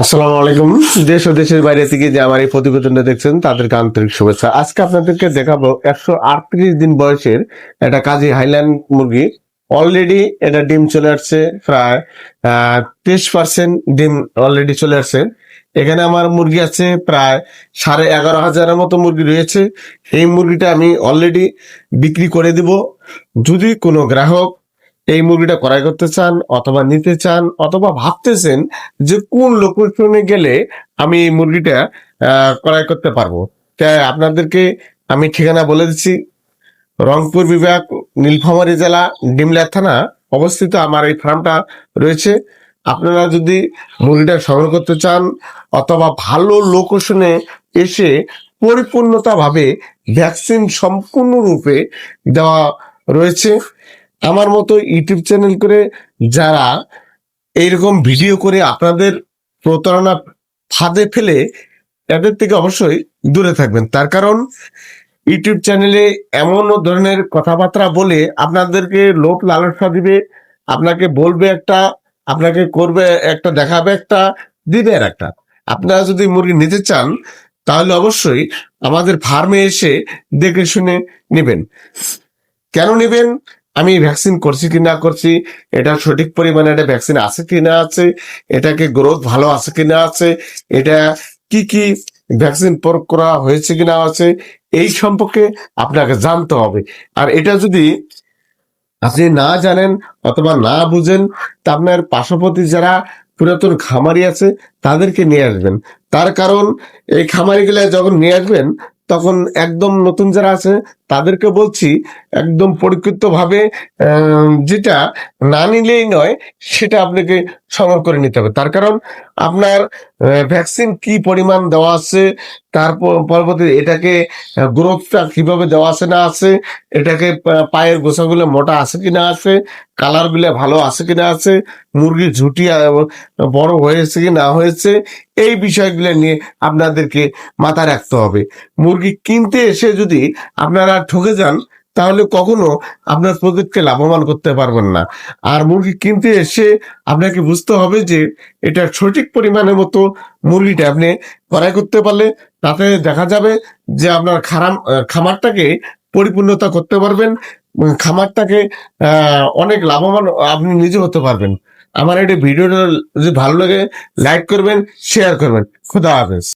আসসালামু আলাইকুম। দেশ ও দেশের বাইরে থেকে যে আমার এই প্রতিবেদনটা দেখছেন তাদেরকে আন্তরিক শুভেচ্ছা। আজকে আপনাদেরকে দেখাবো 138 দিন বয়সের একটা কাজী হাইল্যান্ড মুরগি। অলরেডি এটা ডিম চলে আসছে প্রায় 23% ডিম অলরেডি চলে আসছে। এখানে আমার মুরগি আছে প্রায় 11,500-এর মতো মুরগি রয়েছে। এই মুরগিটা আমি অলরেডি বিক্রি করে দিব। যদি কোনো গ্রাহক এই মুরগিটা ক্রয় করতে চান অথবা নিতে চান অথবা ভাবতেছেন যে কোন লোকেশনে গেলে আমি এই মুরগিটা ক্রয় করতে পারবো, তাই আপনাদেরকে আমি ঠিকানা বলে দিচ্ছি। রংপুর বিভাগ, নীলফামারী জেলা, ডিমলা থানা অবস্থিত আমার এই ফার্মটা রয়েছে। আপনারা যদি মুরগিটা সংগ্রহ করতে চান অথবা ভালো লোকেশনে এসে পরিপূর্ণতাভাবে ভ্যাকসিন সম্পূর্ণরূপে দেওয়া রয়েছে। আমার মতো ইউটিউব চ্যানেল করে যারা এইরকম ভিডিও করে আপনাদের প্রতারণা ফাঁদে ফেলে, এদের থেকে অবশ্যই দূরে থাকবেন। তার কারণ ইউটিউব চ্যানেলে এমন ধরনের কথাবার্তা বলে আপনাদেরকে লোভ লালসা দিবে, আপনাকে বলবে একটা, আপনাকে করবে একটা, দেখাবে একটা, দিবে আর একটা। আপনারা যদি মুরগি নিতে চান তাহলে অবশ্যই আমাদের ফার্মে এসে দেখে শুনে নেবেন। কেন নেবেন? আমি ভ্যাকসিন করছি কি না করছি, এটা সঠিক পরিমাণে এটা ভ্যাকসিন আছে কি না আছে, এটাকে গ্রোথ ভালো আছে কি না আছে, এটা কি কি ভ্যাকসিন প্রয়োগ করা হয়েছে কি না আছে, এই সম্পর্কে আপনাকে জানতে হবে। আর এটা যদি আপনি না জানেন অথবা না বুঝেন, তা আপনার পার্শ্ববর্তী যারা পুরাতন খামারি আছে তাদেরকে নিয়ে আসবেন। তার কারণ এই খামারিগুলা যখন নিয়ে আসবেন তখন একদম নতুন যারা আছে তাদেরকে বলছি একদম পরিকৃতভাবে যেটা না নিলেই নয় সেটা আপনাকে সংগ্রহ করে নিতে হবে। তার কারণ আপনার ভ্যাকসিন কি পরিমাণ দেওয়া আছে, তারপর পরবর্তী এটাকে গ্রোথটা কিভাবে দেওয়া আছে না আছে, এটাকে পায়ের গোছাগুলো মোটা আছে কিনা আছে, কালার গুলো ভালো আছে কিনা আছে, মুরগির ঝুঁটি বড় হয়েছে কি না হয়েছে, এই বিষয়গুলো নিয়ে আপনাদেরকে মাথায় রাখতে হবে। মুরগি কিনতে এসে যদি আপনারা ঠকে যান তাহলে কখনো আপনার প্রজেক্টকে লাভবান করতে পারবেন না। আর মুরগি কিনতে এসে আপনাকে বুঝতে হবে যে এটা সঠিক পরিমাণের মতো মুরগিটা আপনি ক্রয় করতে পারলে তাতে দেখা যাবে যে আপনার খামারটাকে পরিপূর্ণতা করতে পারবেন, খামারটাকে অনেক লাভবান আপনি নিজে হতে পারবেন। আমার এই ভিডিওটা যদি ভালো লাগে লাইক করবেন, শেয়ার করবেন। খুদা হাফেজ।